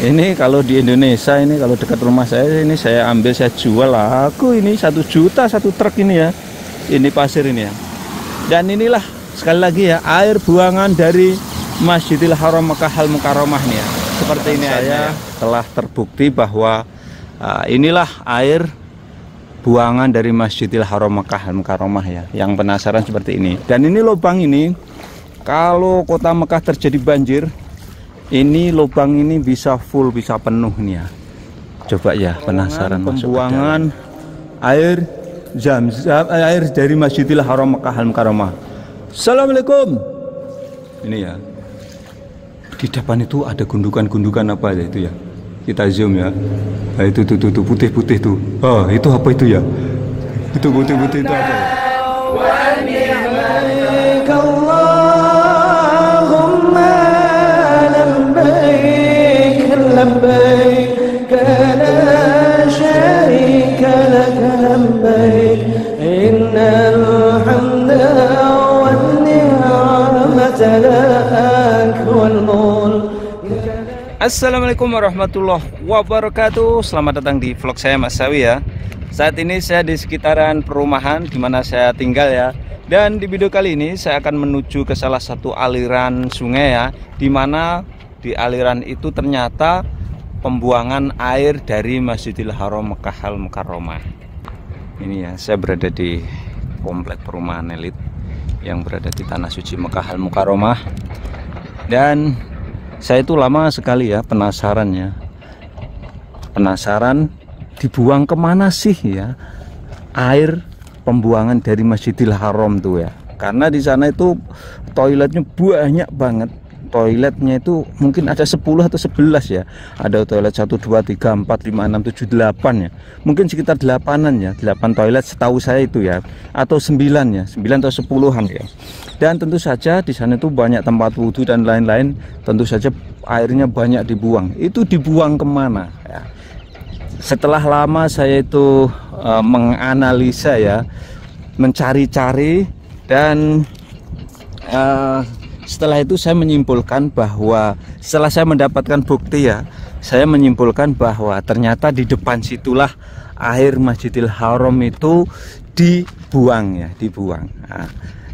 Ini kalau di Indonesia, ini kalau dekat rumah saya, ini saya ambil, saya jual. Aku ini 1 juta satu truk ini ya. Ini pasir ini ya. Dan inilah sekali lagi ya, air buangan dari Masjidil Haram Makkah Al Mukarramah nih ya. Seperti ini saya telah terbukti bahwa inilah air buangan dari Masjidil Haram Makkah Al Mukarramah ya. Yang penasaran seperti ini. Dan ini lubang ini, kalau kota Mekah terjadi banjir, ini lubang ini bisa full, bisa penuh nih ya. Coba ya, penasaran pembuangan air Zam-Zam, air dari Masjidil Haram Makkah Al Mukarramah. Assalamualaikum. Ini ya. Di depan itu ada gundukan-gundukan apa ya itu ya. Kita zoom ya. Nah, itu tuh putih-putih tuh. Oh, itu apa itu ya? Itu putih-putih itu apa ya? Assalamualaikum warahmatullahi wabarakatuh. Selamat datang di vlog saya Mas Sawi ya. Saat ini saya di sekitaran perumahan di mana saya tinggal ya. Dan di video kali ini saya akan menuju ke salah satu aliran sungai ya, di mana di aliran itu ternyata pembuangan air dari Masjidil Haram Makkah Al Mukarramah. Ini ya, saya berada di komplek perumahan elit yang berada di Tanah Suci Makkah Al Mukarramah. Dan saya itu lama sekali ya penasaran dibuang kemana sih ya air pembuangan dari Masjidil Haram tuh ya. Karena di sana itu toiletnya banyak banget. Toiletnya itu mungkin ada 10 atau 11 ya. Ada toilet 1, 2, 3, 4, 5, 6, 7, 8 ya. Mungkin sekitar 8-an ya. 8 toilet setahu saya itu ya. Atau 9 ya. 9 atau 10-an ya. Dan tentu saja di sana itu banyak tempat wudhu dan lain-lain. Tentu saja airnya banyak dibuang. Itu dibuang kemana ya. Setelah lama saya itu menganalisa ya, mencari-cari, dan setelah itu saya menyimpulkan bahwa setelah saya mendapatkan bukti ya, saya menyimpulkan bahwa ternyata di depan situlah air Masjidil Haram itu dibuang ya, dibuang. Nah,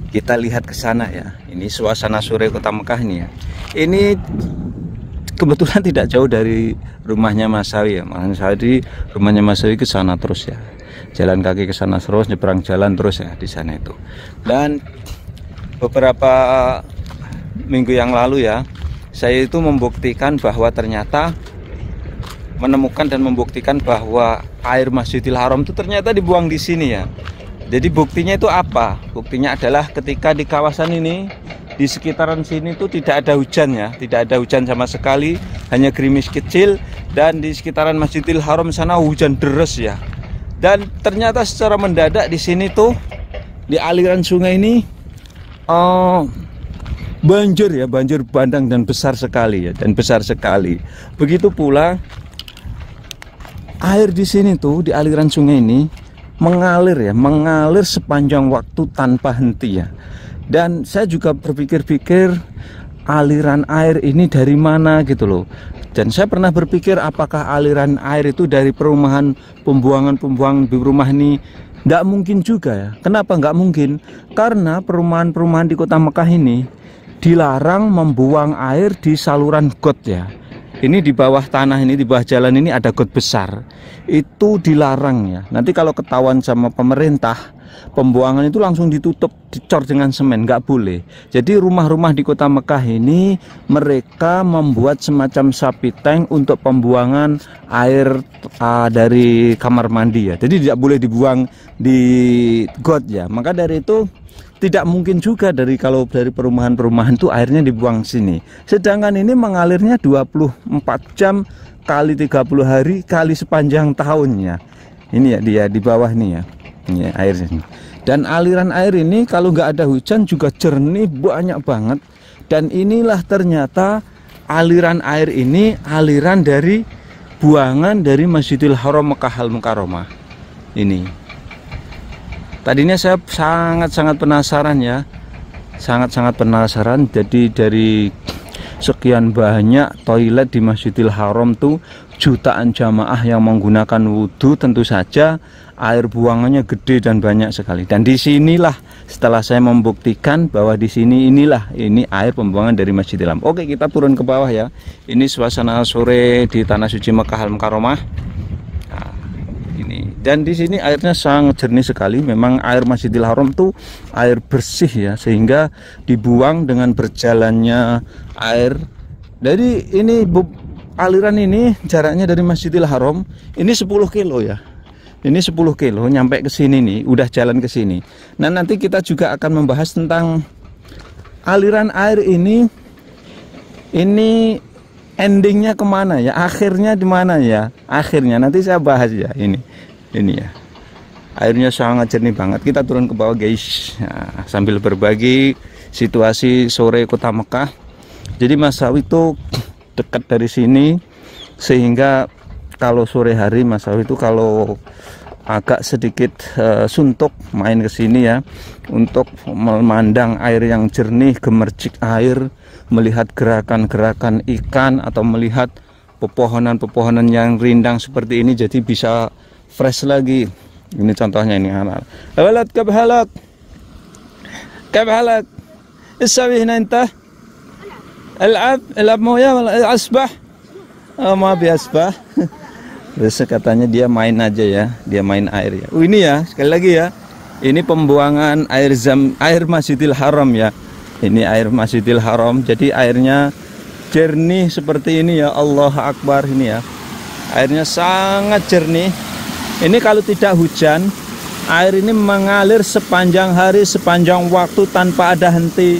kita lihat ke sana ya. Ini suasana sore kota Mekah ini ya. Ini kebetulan tidak jauh dari rumahnya Mas Sawi ya. Mas Sawi, rumahnya Mas Sawi ke sana terus ya. Jalan kaki ke sana terus, nyebrang jalan terus ya di sana itu. Dan beberapa minggu yang lalu ya, saya itu membuktikan bahwa ternyata menemukan dan membuktikan bahwa air Masjidil Haram itu ternyata dibuang di sini ya. Jadi buktinya itu apa? Buktinya adalah ketika di kawasan ini, di sekitaran sini tuh tidak ada hujan ya, tidak ada hujan sama sekali, hanya gerimis kecil. Dan di sekitaran Masjidil Haram sana hujan deras ya. Dan ternyata secara mendadak di sini tuh, di aliran sungai ini banjir ya, banjir bandang dan besar sekali ya, dan besar sekali. Begitu pula air di sini tuh, di aliran sungai ini mengalir ya, mengalir sepanjang waktu tanpa henti ya. Dan saya juga berpikir-pikir aliran air ini dari mana gitu loh. Dan saya pernah berpikir apakah aliran air itu dari perumahan, pembuangan di rumah ini. Nggak mungkin juga ya. Kenapa nggak mungkin? Karena perumahan-perumahan di kota Mekah ini dilarang membuang air di saluran got ya. Ini di bawah tanah ini, di bawah jalan ini ada got besar. Itu dilarang ya. Nanti kalau ketahuan sama pemerintah, pembuangan itu langsung ditutup, dicor dengan semen, nggak boleh. Jadi rumah-rumah di kota Mekah ini mereka membuat semacam sapi tank untuk pembuangan air dari kamar mandi ya. Jadi tidak boleh dibuang di got ya. Maka dari itu tidak mungkin juga kalau dari perumahan-perumahan itu airnya dibuang sini. Sedangkan ini mengalirnya 24 jam kali 30 hari kali sepanjang tahunnya. Ini ya dia di bawah nih ya. Ini airnya. Dan aliran air ini kalau nggak ada hujan juga jernih banyak banget. Dan inilah ternyata aliran air ini aliran dari buangan dari Masjidil Haram Makkah Al Mukarramah. Ini. Tadinya saya sangat-sangat penasaran ya. Sangat-sangat penasaran. Jadi dari sekian banyak toilet di Masjidil Haram tuh, jutaan jamaah yang menggunakan wudhu, tentu saja air buangannya gede dan banyak sekali. Dan disinilah setelah saya membuktikan bahwa di sini ini air pembuangan dari Masjidil Haram. Oke, kita turun ke bawah ya. Ini suasana sore di Tanah Suci Mekah Al Mukarramah. Nah, ini, dan di sini airnya sangat jernih sekali. Memang air Masjidil Haram tuh air bersih ya, sehingga dibuang dengan berjalannya air. Jadi ini aliran ini jaraknya dari Masjidil Haram ini 10 kilo ya. Ini 10 kilo nyampe ke sini nih, udah jalan ke sini. Nah, nanti kita juga akan membahas tentang aliran air ini endingnya kemana ya, akhirnya di mana ya, akhirnya nanti saya bahas ya. Ini ya, airnya sangat jernih banget. Kita turun ke bawah guys, nah, sambil berbagi situasi sore kota Mekah. Jadi Mas Sawi itu dekat dari sini, sehingga kalau sore hari Mas Sawi itu kalau agak sedikit suntuk main ke sini ya, untuk memandang air yang jernih, gemercik air, melihat gerakan-gerakan ikan, atau melihat pepohonan-pepohonan yang rindang seperti ini, jadi bisa fresh lagi. Ini contohnya ini anak. Walad kabhalak. Kabhalak. Isawi hina anta. Elab moya wala asbah. Ma bi asbah. Terus katanya dia main aja ya, dia main air ya. Ini ya, sekali lagi ya. Ini pembuangan air Masjidil Haram ya. Ini air Masjidil Haram. Jadi airnya jernih seperti ini ya. Allahu Akbar, ini ya. Airnya sangat jernih. Ini kalau tidak hujan, air ini mengalir sepanjang hari, sepanjang waktu tanpa ada henti.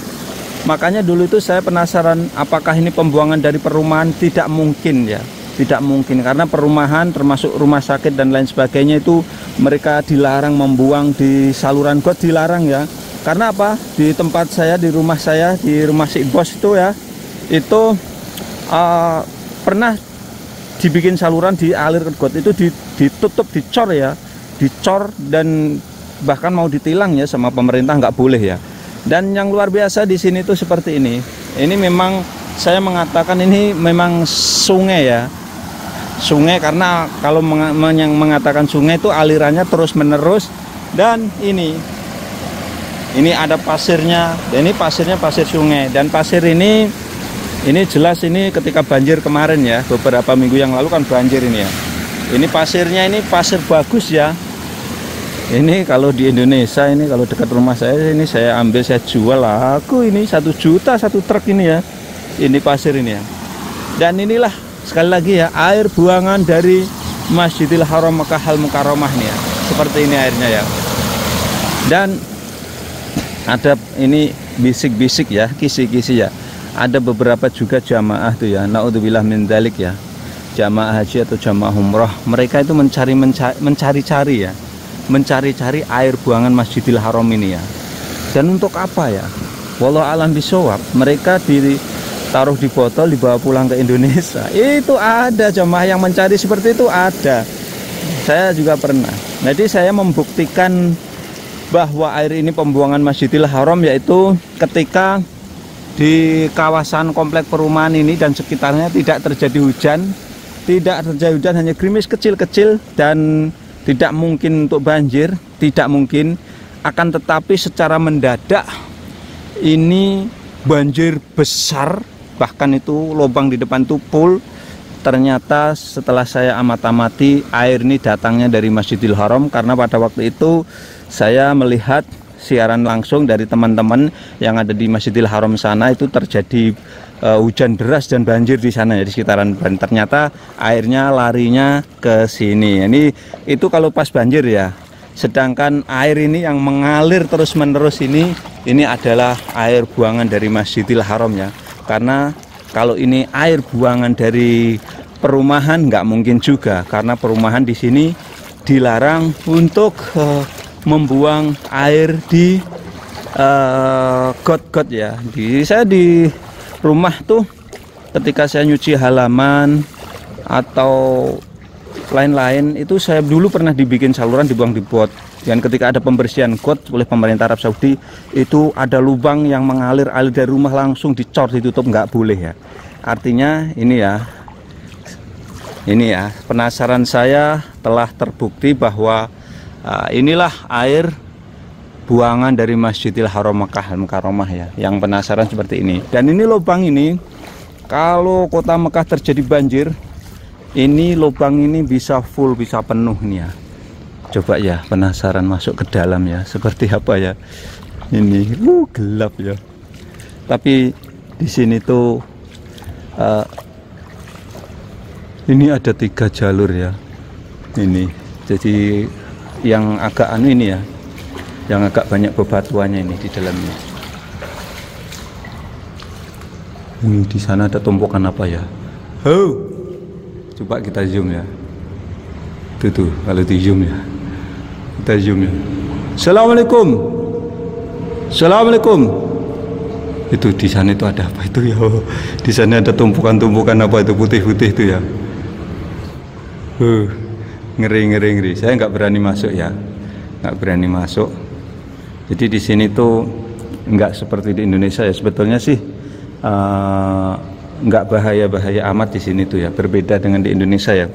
Makanya dulu itu saya penasaran, apakah ini pembuangan dari perumahan? Tidak mungkin ya. Tidak mungkin, karena perumahan termasuk rumah sakit dan lain sebagainya itu mereka dilarang membuang di saluran got, dilarang ya. Karena apa? Di tempat saya, di rumah saya, di rumah si bos itu ya, itu pernah dibikin saluran di alir got itu ditutup, dicor ya, dicor, dan bahkan mau ditilang ya sama pemerintah, nggak boleh ya. Dan yang luar biasa di sini tuh seperti ini. Ini memang saya mengatakan ini memang sungai ya. Sungai, karena kalau yang mengatakan sungai itu alirannya terus menerus. Dan ini ada pasirnya, dan ini pasirnya pasir sungai. Dan pasir ini jelas ini ketika banjir kemarin ya, beberapa minggu yang lalu kan banjir ini ya. Ini pasirnya, ini pasir bagus ya. Ini kalau di Indonesia, ini kalau dekat rumah saya, ini saya ambil, saya jual aku ini 1 juta 1 truk ini ya. Ini pasir ini ya. Dan inilah sekali lagi ya, air buangan dari Masjidil Haram Mekah Al Mukarramah nih ya. Seperti ini airnya ya. Dan ada ini bisik-bisik ya, kisi-kisi ya. Ada beberapa juga jamaah tuh ya, naudzubillah min dzalik ya. Jamaah haji atau jamaah umroh, mereka itu mencari-cari ya. Mencari-cari air buangan Masjidil Haram ini ya. Dan untuk apa ya? Wallahu alam bisawab. Mereka ditaruh di botol, dibawa pulang ke Indonesia. Itu ada jamaah yang mencari seperti itu, ada. Saya juga pernah. Jadi saya membuktikan bahwa air ini pembuangan Masjidil Haram, yaitu ketika di kawasan komplek perumahan ini dan sekitarnya tidak terjadi hujan. Tidak terjadi hujan, hanya gerimis kecil-kecil, dan tidak mungkin untuk banjir, tidak mungkin. Akan tetapi secara mendadak ini banjir besar, bahkan itu lubang di depan itu full. Ternyata setelah saya amati, air ini datangnya dari Masjidil Haram, karena pada waktu itu saya melihat siaran langsung dari teman-teman yang ada di Masjidil Haram sana, itu terjadi hujan deras dan banjir di sana ya, di sekitaran. Dan ternyata airnya larinya ke sini. Ini itu kalau pas banjir ya. Sedangkan air ini yang mengalir terus-menerus ini adalah air buangan dari Masjidil Haram ya. Karena kalau ini air buangan dari perumahan nggak mungkin juga, karena perumahan di sini dilarang untuk membuang air di got-got ya. Saya di rumah tuh ketika saya nyuci halaman atau lain-lain itu, saya dulu pernah dibikin saluran, dibuang di Dan ketika ada pembersihan got oleh pemerintah Arab Saudi, itu ada lubang yang mengalir dari rumah langsung dicor, ditutup, nggak boleh ya. Artinya ini ya penasaran saya telah terbukti bahwa inilah air buangan dari Masjidil Haram Mekah Al-Mukarramah ya. Yang penasaran seperti ini. Dan ini lubang ini, kalau kota Mekah terjadi banjir, ini lubang ini bisa full, bisa penuh nih ya. Coba ya, penasaran masuk ke dalam ya, seperti apa ya. Ini gelap ya. Tapi di sini tuh ini ada 3 jalur ya. Ini jadi yang agak ini ya, yang agak banyak bebatuannya ini di dalamnya. Ini di sana ada tumpukan apa ya? Coba kita zoom ya. Tuh kalau di zoom ya. Kita zoom ya. Assalamualaikum. Assalamualaikum. Itu di sana itu ada apa itu ya? Di sana ada tumpukan-tumpukan apa itu putih-putih itu ya. Ngeri. Saya nggak berani masuk ya. Nggak berani masuk. Jadi di sini tuh nggak seperti di Indonesia ya. Sebetulnya sih nggak bahaya amat di sini tuh ya. Berbeda dengan di Indonesia ya.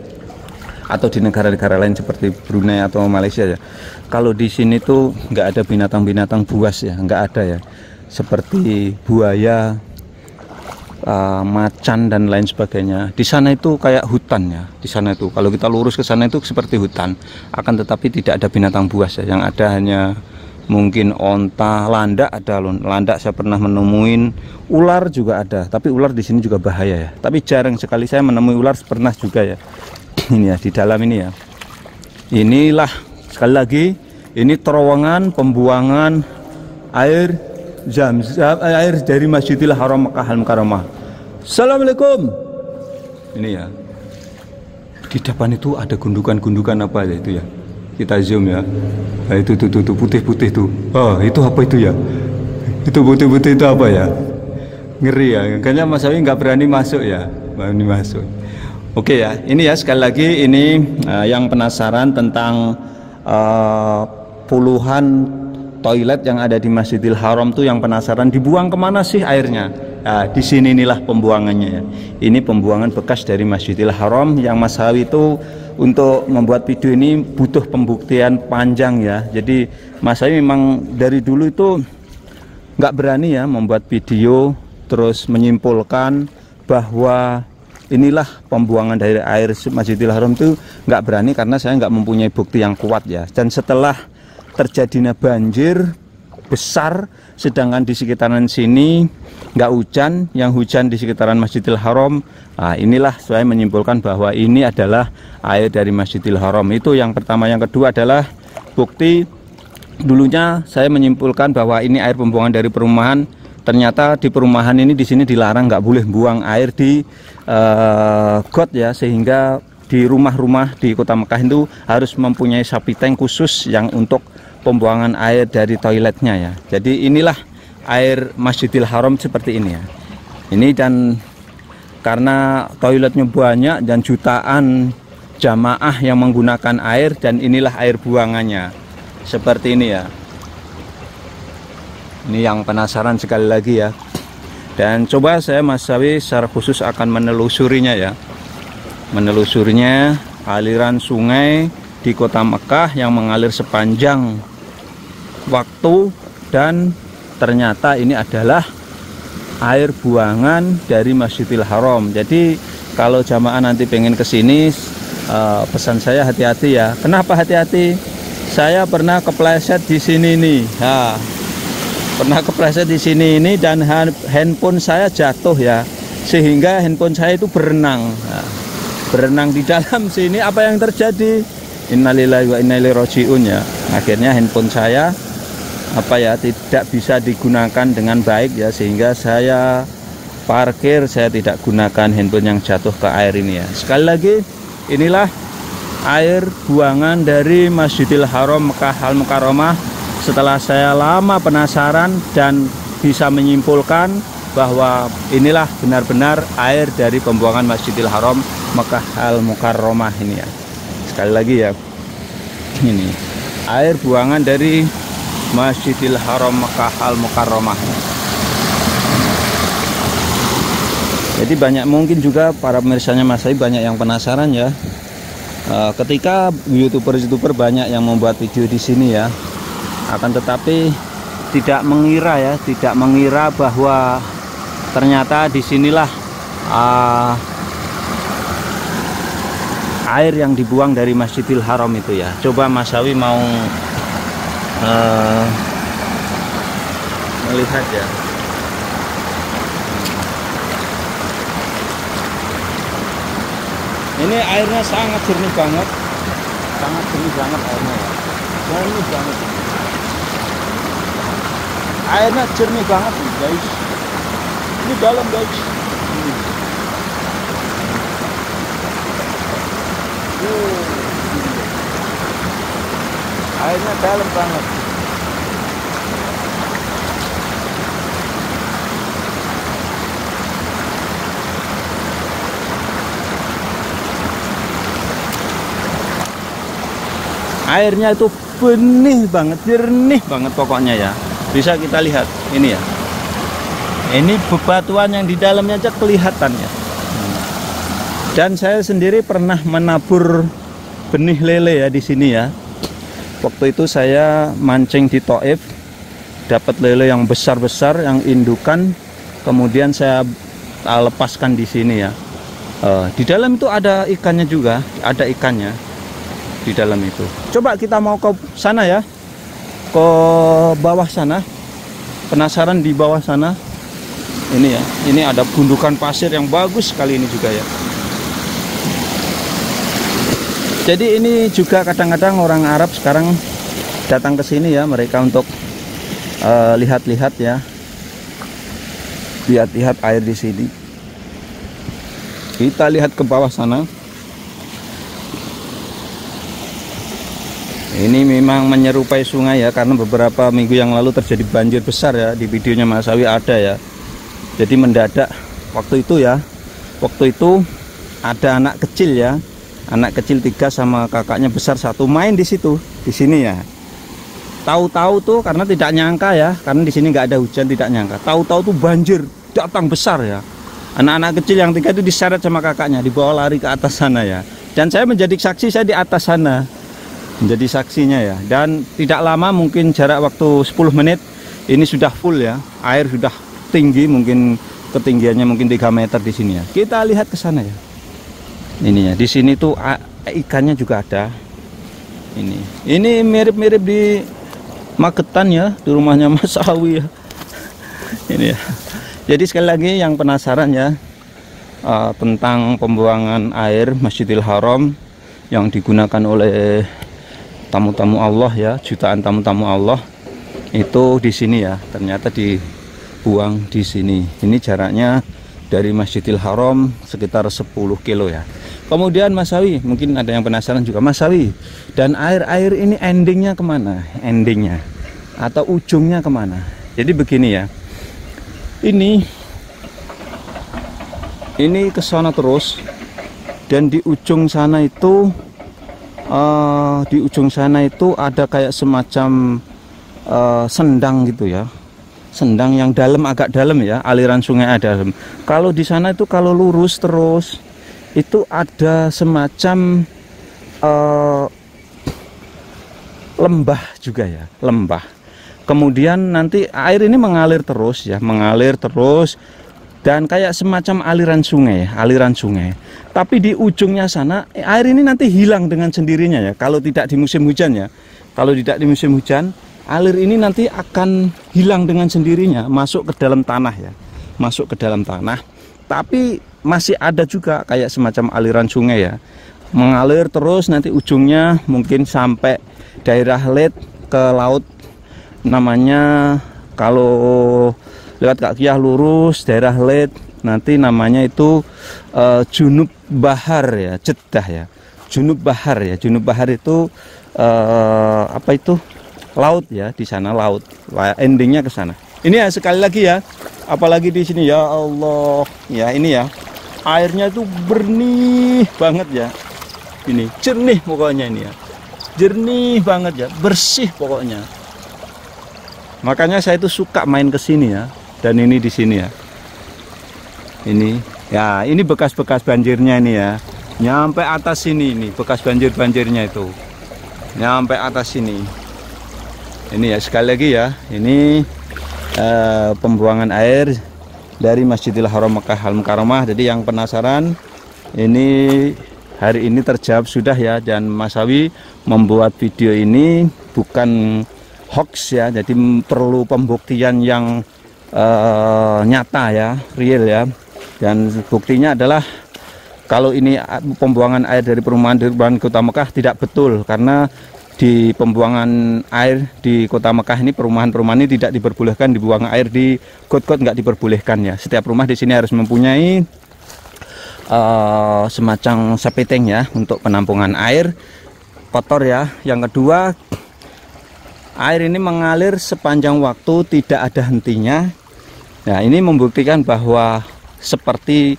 Atau di negara-negara lain seperti Brunei atau Malaysia ya. Kalau di sini tuh nggak ada binatang-binatang buas ya, nggak ada ya. Seperti buaya, macan dan lain sebagainya. Di sana itu kayak hutan ya. Di sana itu kalau kita lurus ke sana itu seperti hutan. Akan tetapi tidak ada binatang buas ya. Yang ada hanya mungkin onta, landak ada loh. Landak saya pernah menemuin, ular juga ada. Tapi ular di sini juga bahaya ya. Tapi jarang sekali saya menemui ular, pernah juga ya. Ini ya di dalam ini ya. Inilah sekali lagi ini terowongan pembuangan air Zam-Zam, air dari Masjidil Haram Mekah Al-Mukarramah. Assalamualaikum. Ini ya. Di depan itu ada gundukan-gundukan apa ya itu ya. Kita zoom ya. Nah, itu putih-putih tuh. Oh, itu apa itu ya? Itu putih-putih itu apa ya? Ngeri ya. Kayaknya Mas Awi nggak berani masuk ya. Berani masuk. Oke ya, ini ya sekali lagi ini yang penasaran tentang puluhan toilet yang ada di Masjidil Haram tuh, yang penasaran dibuang kemana sih airnya? Nah, di sini inilah pembuangannya ya. Ini pembuangan bekas dari Masjidil Haram yang Mas Hawi itu untuk membuat video ini butuh pembuktian panjang ya. Jadi Mas Hawi memang dari dulu itu nggak berani ya membuat video terus menyimpulkan bahwa inilah pembuangan dari air Masjidil Haram itu nggak berani, karena saya nggak mempunyai bukti yang kuat ya. Dan setelah terjadinya banjir besar, sedangkan di sekitaran sini nggak hujan, yang hujan di sekitaran Masjidil Haram, nah inilah saya menyimpulkan bahwa ini adalah air dari Masjidil Haram. Itu yang pertama. Yang kedua adalah bukti, dulunya saya menyimpulkan bahwa ini air pembuangan dari perumahan. Ternyata di perumahan ini di sini dilarang, nggak boleh buang air di got ya, sehingga di rumah-rumah di kota Mekah itu harus mempunyai sapi tank khusus yang untuk pembuangan air dari toiletnya ya. Jadi inilah air Masjidil Haram seperti ini ya. Ini, dan karena toiletnya banyak dan jutaan jamaah yang menggunakan air, dan inilah air buangannya seperti ini ya. Ini yang penasaran sekali lagi ya. Dan coba saya Mas Sawi secara khusus akan menelusurinya ya. Menelusurinya aliran sungai di kota Mekah yang mengalir sepanjang waktu, dan ternyata ini adalah air buangan dari Masjidil Haram. Jadi kalau jamaah nanti pengen ke sini, pesan saya hati-hati ya. Kenapa hati-hati? Saya pernah kepleset di sini nih. Nah, pernah kepleset di sini ini, dan handphone saya jatuh ya, sehingga handphone saya itu berenang. Nah, berenang di dalam sini, apa yang terjadi? Innalillahi wa inna ilaihi rajiun ya. Akhirnya handphone saya tidak bisa digunakan dengan baik ya, sehingga saya parkir, saya tidak gunakan handphone yang jatuh ke air ini ya. Sekali lagi, inilah air buangan dari Masjidil Haram Mekah Al-Mukarramah. Setelah saya lama penasaran dan bisa menyimpulkan bahwa inilah benar-benar air dari pembuangan Masjidil Haram Mekah Al-Mukarramah ini ya. Sekali lagi ya, ini air buangan dari Masjidil Haram Makkah Al-Mukarramah. Jadi banyak mungkin juga para pemirsanya Mas Sawi banyak yang penasaran ya. Ketika youtuber banyak yang membuat video di sini ya, akan tetapi tidak mengira bahwa ternyata disinilah air yang dibuang dari Masjidil Haram itu ya. Coba Mas Sawi mau melihat ya. Ini airnya sangat jernih banget, airnya ya. Jernih banget. Airnya jernih banget nih, guys. Ini dalam, guys. Airnya dalam banget. Airnya itu benih banget, jernih banget pokoknya ya. Bisa kita lihat ini ya. Ini bebatuan yang di dalamnya aja kelihatan ya. Dan saya sendiri pernah menabur benih lele ya di sini ya. Waktu itu saya mancing di Thaif, dapat lele yang besar-besar, yang indukan, kemudian saya lepaskan di sini ya. Di dalam itu ada ikannya juga, ada ikannya di dalam itu. Coba kita mau ke sana ya, ke bawah sana. Penasaran di bawah sana? Ini ya, ini ada gundukan pasir yang bagus sekali ini juga ya. Jadi ini juga kadang-kadang orang Arab sekarang datang ke sini ya, mereka untuk lihat-lihat ya, lihat-lihat air di sini. Kita lihat ke bawah sana. Ini memang menyerupai sungai ya, karena beberapa minggu yang lalu terjadi banjir besar ya, di videonya Mas Sawi ada ya. Jadi mendadak waktu itu ya, waktu itu ada anak kecil ya, anak kecil 3 sama kakaknya besar 1 main di situ, di sini ya. Tahu-tahu tuh karena tidak nyangka ya, karena di sini nggak ada hujan, tidak nyangka. Tahu-tahu tuh banjir datang besar ya. Anak-anak kecil yang 3 itu diseret sama kakaknya, dibawa lari ke atas sana ya. Dan saya menjadi saksi, saya di atas sana menjadi saksinya ya. Dan tidak lama, mungkin jarak waktu 10 menit ini sudah full ya, air sudah tinggi, mungkin ketinggiannya mungkin 3 meter di sini ya. Kita lihat ke sana ya. Ini ya, di sini tuh ikannya juga ada. Ini mirip-mirip di Magetan ya, di rumahnya Mas Sawi ya. Ini ya. Jadi sekali lagi yang penasaran ya tentang pembuangan air Masjidil Haram yang digunakan oleh tamu-tamu Allah ya, jutaan tamu-tamu Allah itu di sini ya, ternyata dibuang di sini. Ini jaraknya dari Masjidil Haram sekitar 10 kilo ya. Kemudian Mas Sawi, mungkin ada yang penasaran juga, Mas Sawi, dan air-air ini endingnya kemana? Endingnya atau ujungnya kemana? Jadi begini ya, ini ke sana terus, dan di ujung sana itu ada kayak semacam sendang gitu ya, sendang yang dalam, agak dalam ya, aliran sungai ada dalam. Kalau di sana itu kalau lurus terus itu ada semacam lembah juga ya, lembah. Kemudian nanti air ini mengalir terus ya, mengalir terus, dan kayak semacam aliran sungai. Tapi di ujungnya sana air ini nanti hilang dengan sendirinya ya, kalau tidak di musim hujan ya. Kalau tidak di musim hujan, alir ini nanti akan hilang dengan sendirinya, masuk ke dalam tanah ya, masuk ke dalam tanah. Tapi masih ada juga kayak semacam aliran sungai ya, mengalir terus, nanti ujungnya mungkin sampai daerah Led ke laut, namanya kalau lewat Kak Kiyah lurus daerah Led, nanti namanya itu Junub Bahar ya, Jeddah ya, Junub Bahar ya. Junub Bahar itu apa itu, laut ya, di sana laut, endingnya ke sana. Ini ya, sekali lagi ya, apalagi di sini ya Allah ya, ini ya airnya itu benih banget ya, ini jernih pokoknya ini ya. jernih banget ya, bersih pokoknya. Makanya saya itu suka main ke sini ya. Dan ini di sini ya. Ini ya, ini bekas-bekas banjirnya ini ya. Nyampe atas sini, ini bekas banjirnya itu. Nyampe atas sini. Ini ya, sekali lagi ya, ini pembuangan air dari Masjidil Haram Mekah Al Mukarramah. Jadi yang penasaran, ini hari ini terjawab sudah ya. Dan Mas Sawi membuat video ini bukan hoax ya, jadi perlu pembuktian yang nyata ya, real ya. Dan buktinya adalah kalau ini pembuangan air dari perumahan Kota Mekah tidak betul, karena di pembuangan air di Kota Mekah ini perumahan-perumahan ini tidak diperbolehkan dibuang air di got-got, nggak diperbolehkan ya. Setiap rumah di sini harus mempunyai semacam sepeteng ya untuk penampungan air kotor ya. Yang kedua, air ini mengalir sepanjang waktu, tidak ada hentinya. Nah, ini membuktikan bahwa seperti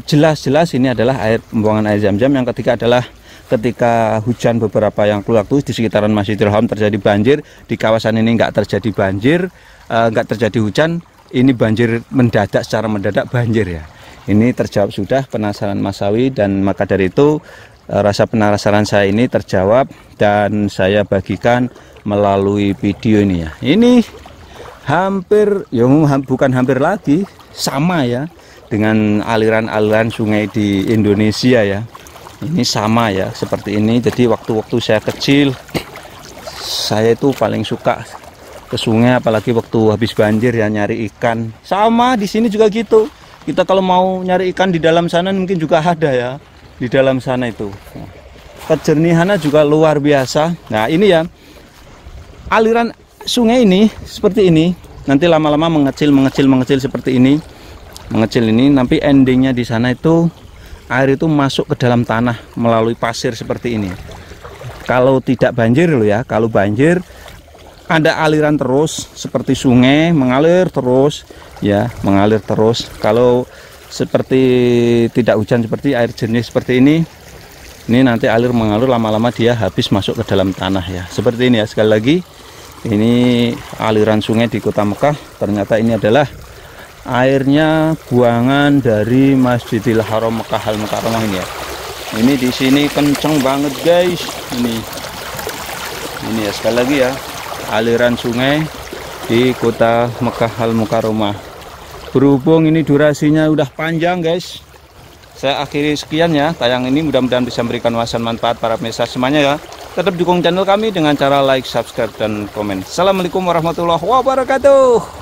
jelas-jelas ini adalah air pembuangan air Zam-Zam. Yang ketiga adalah ketika hujan beberapa yang waktu di sekitaran Masjidil Haram terjadi banjir, di kawasan ini nggak terjadi banjir, nggak terjadi hujan, ini banjir mendadak, secara mendadak banjir ya. Ini terjawab sudah penasaran Mas Sawi, dan maka dari itu rasa penasaran saya ini terjawab dan saya bagikan melalui video ini ya. Ini hampir ya, bukan hampir lagi, sama ya dengan aliran-aliran sungai di Indonesia ya. Ini sama ya seperti ini. Jadi waktu-waktu saya kecil, saya itu paling suka ke sungai, apalagi waktu habis banjir ya, nyari ikan. Sama di sini juga gitu. Kita kalau mau nyari ikan di dalam sana mungkin juga ada ya, di dalam sana itu. Kejernihannya juga luar biasa. Nah, ini ya, aliran sungai ini seperti ini, nanti lama-lama mengecil seperti ini, mengecil ini, tapi endingnya di sana itu air itu masuk ke dalam tanah melalui pasir seperti ini. Kalau tidak banjir loh ya, kalau banjir ada aliran terus seperti sungai mengalir terus ya, mengalir terus. Kalau seperti tidak hujan seperti air jernih seperti ini nanti alir mengalir, lama-lama dia habis masuk ke dalam tanah ya. Seperti ini ya, sekali lagi ini aliran sungai di Kota Mekah. Ternyata ini adalah airnya buangan dari Masjidil Haram Mekah Al Mukarramah ini ya. Ini di sini kenceng banget guys. Ini ya, sekali lagi ya, aliran sungai di Kota Mekah Al Mukarramah. Berhubung ini durasinya udah panjang guys, saya akhiri sekian ya tayang ini. Mudah-mudahan bisa memberikan wawasan manfaat para pemirsa semuanya ya. Tetap dukung channel kami dengan cara like, subscribe, dan komen. Assalamualaikum warahmatullahi wabarakatuh.